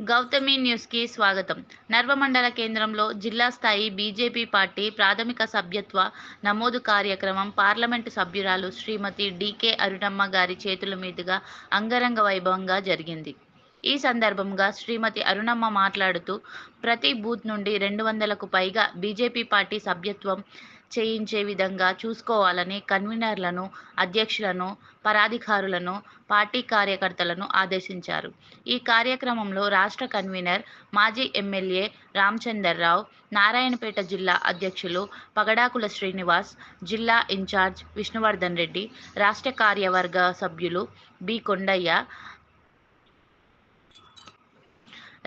గౌతమి న్యూస్కి స్వాగతం. నర్వమండల కేంద్రంలో జిల్లా స్థాయి బీజేపీ పార్టీ ప్రాథమిక సభ్యత్వ నమోదు కార్యక్రమం పార్లమెంటు సభ్యురాలు శ్రీమతి డీకే అరుణమ్మ గారి చేతుల మీదుగా అంగరంగ వైభవంగా జరిగింది. ఈ సందర్భంగా శ్రీమతి అరుణమ్మ మాట్లాడుతూ, ప్రతి బూత్ నుండి 200కు పైగా బీజేపీ పార్టీ సభ్యత్వం చేయించే విధంగా చూసుకోవాలని కన్వీనర్లను, అధ్యక్షులను, పదాధికారులను, పార్టీ కార్యకర్తలను ఆదేశించారు. ఈ కార్యక్రమంలో రాష్ట్ర కన్వీనర్, మాజీ ఎమ్మెల్యే రామచందర్రావు, నారాయణపేట జిల్లా అధ్యక్షులు పగడాకుల శ్రీనివాస్, జిల్లా ఇన్ఛార్జ్ విష్ణువర్ధన్ రెడ్డి, రాష్ట్ర కార్యవర్గ సభ్యులు బి కొండయ్య,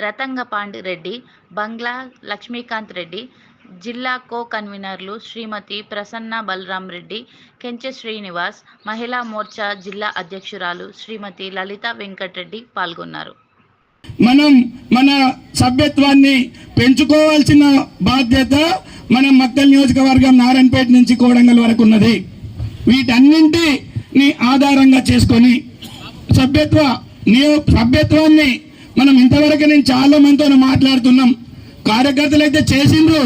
రతంగపాండి రెడ్డి, బంగ్లా లక్ష్మీకాంత్ రెడ్డి, జిల్లా కో కన్వీనర్లు శ్రీమతి ప్రసన్న బలరాం రెడ్డి, కెంచె శ్రీనివాస్, మహిళా మోర్చా జిల్లా అధ్యక్షురాలు శ్రీమతి లలిత వెంకటరెడ్డి పాల్గొన్నారు. మనం మన సభ్యత్వాన్ని పెంచుకోవాల్సిన బాధ్యత మన మక్తల్ నియోజకవర్గం నారాయణపేట నుంచి కోడంగల్ వరకు ఉన్నది. వీటన్నింటిని ఆధారంగా చేసుకొని సభ్యత్వాన్ని మనం ఇంతవరకు నేను చాలా మందితో మాట్లాడుతున్నాం. కార్యకర్తలు అయితే చేసిండ్రు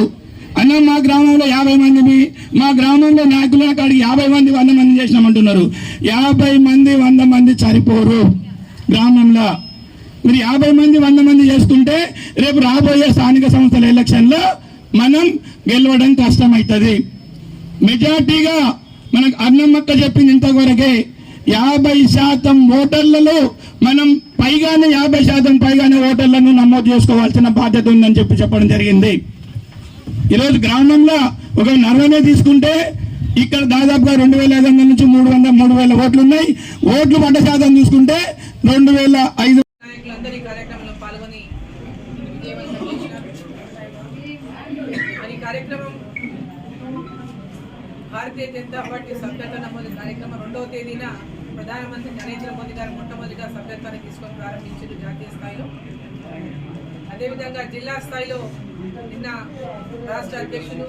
అన్న, మా గ్రామంలో 50 మంది, మా గ్రామంలో నాయకుల కాడికి 50 మంది 100 మంది చేసినామంటున్నారు. 50 మంది 100 మంది సరిపోరు. గ్రామంలో మీరు 50 మంది 100 మంది చేస్తుంటే రేపు రాబోయే స్థానిక సంస్థల ఎలక్షన్లో మనం గెలవడం కష్టమవుతుంది. మెజార్టీగా మనకు అన్నమ్మక్క చెప్పింది ఇంతవరకే 50% ఓటర్లలో మనం పైగానే 50% పైగానే ఓటర్లను నమోదు చేసుకోవాల్సిన బాధ్యత ఉందని చెప్పడం జరిగింది. ఈరోజు గ్రామంలో ఒక నర్వనే తీసుకుంటే ఇక్కడ దాదాపుగా 2500 నుంచి 3,000 ఓట్లు ఉన్నాయి. ఓట్లు పడ్డ శాతం చూసుకుంటే 2,500. కార్యక్రమంలో పాల్గొని విజయవంతం చేసినారు. ఈ కార్యక్రమం భారతీయ జనతా పార్టీ సభ్యత్వ నమోదు కార్యక్రమం 2వ తేదీన ప్రధానమంత్రి నరేంద్ర మోదీ గారు మొట్టమొదటిగా సభ్యత్వాన్ని తీసుకొని ప్రారంభించారు జాతీయ స్థాయిలో. అదేవిధంగా జిల్లా స్థాయిలో నిన్న రాష్ట్ర అధ్యక్షులు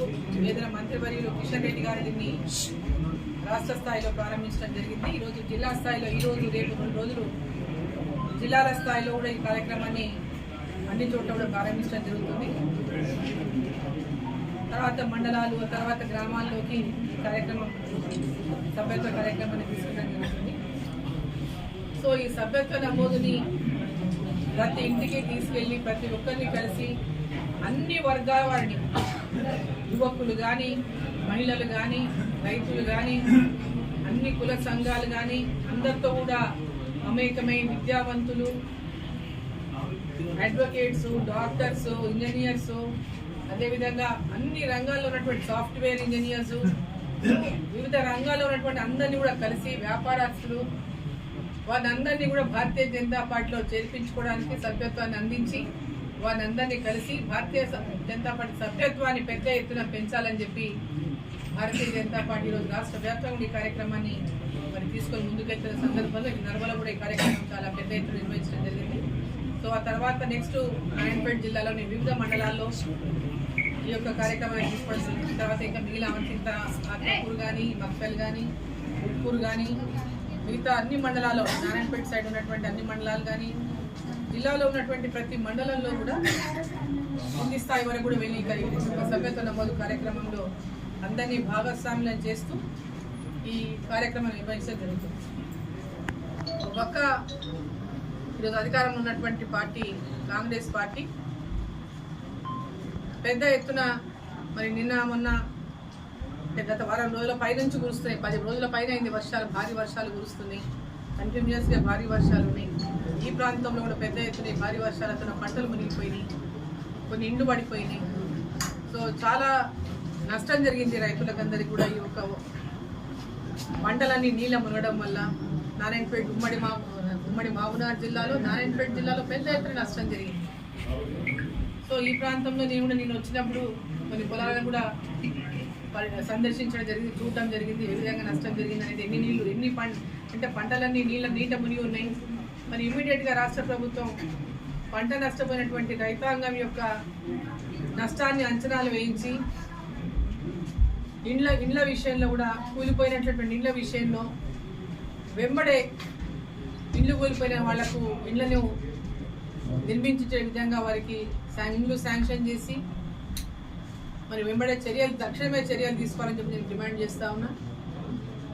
ఏదైనా మంత్రివర్యులు కిషన్ రెడ్డి గారు దీన్ని రాష్ట్ర స్థాయిలో ప్రారంభించడం జరిగింది. ఈరోజు జిల్లా స్థాయిలో ఈరోజు రేపు 2 రోజులు జిల్లాల స్థాయిలో కూడా ఈ కార్యక్రమాన్ని అన్ని చోట్ల కూడా ప్రారంభించడం జరుగుతుంది. తర్వాత మండలాలు, తర్వాత గ్రామాల్లోకి ఈ కార్యక్రమం సభ్యత్వ కార్యక్రమాన్ని తీసుకెళ్ళడం జరుగుతుంది. సో ఈ సభ్యత్వ నమోదుని ప్రతి ఇంటికి తీసుకెళ్ళి ప్రతి ఒక్కరిని కలిసి అన్ని వర్గాల వారిని, యువకులు కానీ, మహిళలు కానీ, రైతులు కానీ, అన్ని కుల సంఘాలు కానీ అందరితో కూడా మమేకమై విద్యావంతులు, అడ్వకేట్స్, డాక్టర్స్, ఇంజనీర్స్, అదేవిధంగా అన్ని రంగాల్లో ఉన్నటువంటి సాఫ్ట్వేర్ ఇంజనీర్స్, వివిధ రంగాల్లో ఉన్నటువంటి అందరినీ కూడా కలిసి వ్యాపారస్తులు వారందరినీ కూడా భారతీయ జనతా పార్టీలో చేర్పించుకోవడానికి సభ్యత్వాన్ని అందించి వారందరినీ కలిసి భారతీయ జనతా పార్టీ సభ్యత్వాన్ని పెద్ద ఎత్తున పెంచాలని చెప్పి భారతీయ జనతా పార్టీ రోజు రాష్ట్ర వ్యాప్తంగా ఈ కార్యక్రమాన్ని మరి తీసుకొని ముందుకెళ్తున్న సందర్భంలో నర్మలో కూడా ఈ కార్యక్రమం చాలా పెద్ద ఎత్తున నిర్వహించడం జరిగింది. సో ఆ తర్వాత నెక్స్ట్ నారాయణపేట జిల్లాలోని వివిధ మండలాల్లో ఈ యొక్క కార్యక్రమాన్ని తీసుకోవాల్సింది. తర్వాత ఇంకా మిగిలిన అవంతింత ఆత్మకూరు కానీ, మక్తల్ కానీ, ఉట్కూరు కానీ, మిగతా అన్ని మండలాల్లో నారాయణపేట సైడ్ ఉన్నటువంటి అన్ని మండలాలు కానీ, జిల్లాలో ఉన్నటువంటి ప్రతి మండలంలో కూడా కింది స్థాయి వరకు కూడా వెళ్ళి సభ్యత్వ నమోదు కార్యక్రమంలో అందరినీ భాగస్వామ్యం చేస్తూ ఈ కార్యక్రమం నిర్వహించడం జరుగుతుంది. ఒక పక్క ఈరోజు అధికారంలో ఉన్నటువంటి పార్టీ కాంగ్రెస్ పార్టీ పెద్ద ఎత్తున మరి నిన్న మొన్న గత వారం రోజుల పైనుంచి కురుస్తున్నాయి, 10 రోజుల పైన అయింది వర్షాలు, భారీ వర్షాలు కురుస్తున్నాయి, కంటిన్యూస్గా భారీ వర్షాలు ఉన్నాయి. ఈ ప్రాంతంలో కూడా పెద్ద ఎత్తున భారీ వర్షాలతో పంటలు మునిగిపోయినాయి, కొన్ని ఇండ్లు పడిపోయినాయి. సో చాలా నష్టం జరిగింది రైతులకందరికీ కూడా. ఈ యొక్క పంటలన్నీ నీళ్ళ మునగడం వల్ల నారాయణపేట ఉమ్మడి మహబూబ్నగర్ జిల్లాలో, నారాయణపేట జిల్లాలో పెద్ద ఎత్తున నష్టం జరిగింది. సో ఈ ప్రాంతంలో నేను వచ్చినప్పుడు కొన్ని పొలాలను కూడా సందర్శించడం జరిగింది, చూడటం జరిగింది, ఏ విధంగా నష్టం జరిగింది అనేది, ఎన్ని నీళ్లు అంటే పంటలన్నీ నీట మునిగి ఉన్నాయి. మరి ఇమీడియట్గా రాష్ట్ర ప్రభుత్వం పంట నష్టపోయినటువంటి రైతాంగం యొక్క నష్టాన్ని అంచనాలు వేయించి ఇండ్ల విషయంలో కూడా కూలిపోయినటువంటి ఇండ్ల విషయంలో వెంబడే ఇండ్లు కూలిపోయిన వాళ్లకు ఇండ్లను నిర్మించే విధంగా వారికి ఇండ్లు శాంక్షన్ చేసి మరి వెంబడే చర్యలు తక్షణమే చర్యలు తీసుకోవాలని చెప్పి నేను డిమాండ్ చేస్తా ఉన్నా.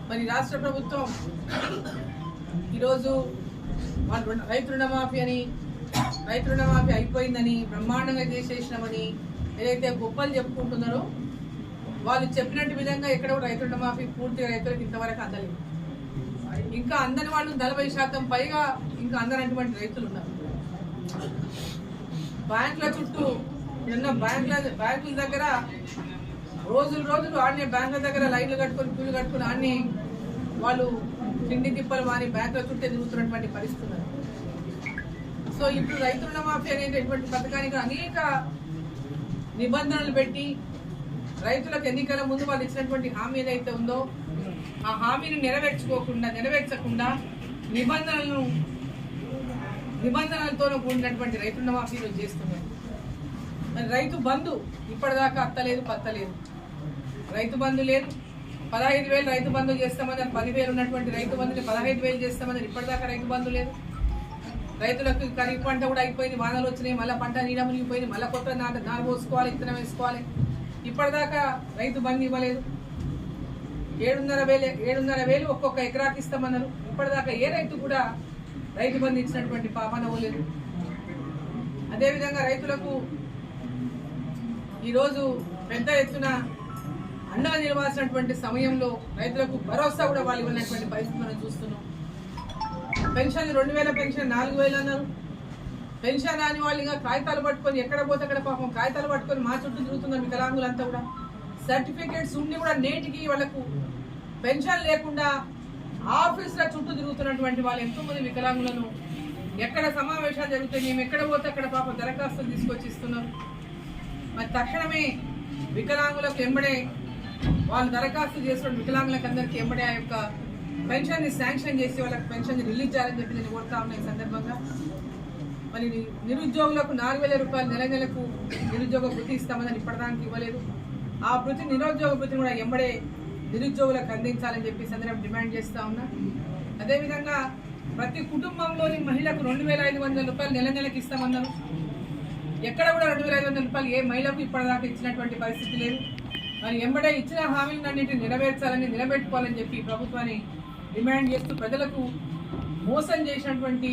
మరి రాష్ట్ర ప్రభుత్వం ఈరోజు వాళ్ళు రైతు రుణమాఫీ అయిపోయిందని బ్రహ్మాండంగా చేసేసినామని ఏదైతే గొప్పలు చెప్పుకుంటున్నారో వాళ్ళు చెప్పినట్టు విధంగా ఎక్కడ కూడా రైతు రుణమాఫీ పూర్తిగా రైతులకు ఇంతవరకు అందలేదు. ఇంకా అందని వాళ్ళు 40% పైగా ఇంకా అందనటువంటి రైతులు ఉన్నారు. బ్యాంకుల చుట్టూ నిన్న బ్యాంకుల దగ్గర రోజులు ఆడనే బ్యాంకుల దగ్గర లైన్లు కట్టుకొని క్యూలు కట్టుకుని ఆడని వాళ్ళు తిండి తిప్పలు మాని బ్యాంకుల చుట్టూ తిరుగుతున్నటువంటి పరిస్థితి ఉన్నారు. సో ఇప్పుడు రైతు రుణమాఫీ అనేటటువంటి పథకానికి అనేక నిబంధనలు పెట్టి రైతులకు ఎన్నికల ముందు వాళ్ళు ఇచ్చినటువంటి హామీ ఏదైతే ఉందో ఆ హామీని నెరవేర్చకుండా నిబంధనలతో కూడినటువంటి రైతు రుణమాఫీలు చేస్తున్నారు. మరి రైతు బంధు ఇప్పటిదాకా అత్తలేదు పత్తలేదు. రైతు బంధు లేదు. 15,000 రైతు బంధు చేస్తామని 10,000 ఉన్నటువంటి రైతు బంధుని 15,000 చేస్తామని ఇప్పటిదాకా రైతు బంధు లేదు. రైతులకు ఖరీఫ్ పంట కూడా అయిపోయింది, వానలు వచ్చినాయి, మళ్ళీ పంట నీడ మునిగిపోయింది, మళ్ళీ కొత్త నారు పోసుకోవాలి, ఇత్తనం వేసుకోవాలి. ఇప్పటిదాకా రైతు బంధు ఇవ్వలేదు. 7,500 ఒక్కొక్క ఎకరాకి ఇస్తామన్నారు. ఇప్పటిదాకా ఏ రైతు కూడా రైతు బంధు ఇచ్చినటువంటి పాపన పోలేదు. అదేవిధంగా రైతులకు ఈరోజు పెద్ద ఎత్తున అండగా నిలవాల్సినటువంటి సమయంలో రైతులకు భరోసా కూడా వాళ్ళు ఇవ్వనటువంటి పరిస్థితి మనం చూస్తున్నాం. పెన్షన్ 2,000 పెన్షన్ 4,000 అన్నారు. పెన్షన్ రాని వాళ్ళు ఇంకా కాగితాలు పట్టుకొని ఎక్కడ పోతే అక్కడ పాపం కాగితాలు పట్టుకొని మా చుట్టూ తిరుగుతున్నారు వికలాంగులంతా కూడా. సర్టిఫికేట్స్ ఉండి కూడా నేటికి వాళ్ళకు పెన్షన్ లేకుండా ఆఫీసుల చుట్టూ తిరుగుతున్నటువంటి వాళ్ళు ఎంతోమంది వికలాంగులను ఎక్కడ సమావేశాలు జరుగుతాయి మేము ఎక్కడ పోతే అక్కడ పాపం దరఖాస్తులు తీసుకొచ్చి ఇస్తున్నారు. మరి తక్షణమే వికలాంగులకు ఎంబడే వాళ్ళు దరఖాస్తు చేసిన వికలాంగులకు అందరికీ ఎంబడే ఆ యొక్క పెన్షన్ని శాంక్షన్ చేసి వాళ్ళకి పెన్షన్ రిలీజ్ చేయాలని చెప్పి నేను కోరుతా ఉన్నా. ఈ సందర్భంగా మరి నిరుద్యోగులకు 4,000 రూపాయలు నెలకు నిరుద్యోగ వృత్తి ఇస్తామని ఇప్పటిదానికి ఇవ్వలేదు. ఆ నిరుద్యోగ వృత్తిని కూడా ఎంబడే నిరుద్యోగులకు అందించాలని చెప్పి సందర్భం డిమాండ్ చేస్తా ఉన్నా. అదేవిధంగా ప్రతి కుటుంబంలోని మహిళకు 2,500 రూపాయలు నెలకి ఇస్తామన్నారు. ఎక్కడ కూడా 2,500 రూపాయలు ఏ మహిళకు ఇప్పటిదాకా ఇచ్చినటువంటి పరిస్థితి లేదు. మరి ఎంబడే ఇచ్చిన హామీలన్నింటినీ నిలబెట్టుకోవాలని చెప్పి ప్రభుత్వాన్ని డిమాండ్ చేస్తూ ప్రజలకు మోసం చేసినటువంటి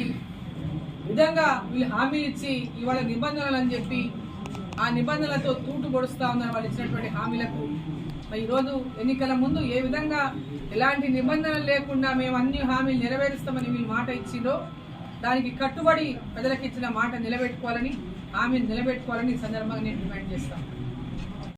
విధంగా వీళ్ళు హామీలు ఇచ్చి ఇవాళ నిబంధనలు అని చెప్పి ఆ నిబంధనలతో తూటు పొడుస్తూ ఉన్నారు వాళ్ళు ఇచ్చినటువంటి హామీలకు. మరి ఈరోజు ఎన్నికల ముందు ఏ విధంగా ఎలాంటి నిబంధనలు లేకుండా మేము అన్ని హామీలు నెరవేరుస్తామని వీళ్ళు మాట ఇచ్చిందో దానికి కట్టుబడి ప్రజలకు ఇచ్చిన మాట నిలబెట్టుకోవాలని హామీని నిలబెట్టుకోవాలని ఈ సందర్భంగా నేను డిమాండ్ చేస్తాను.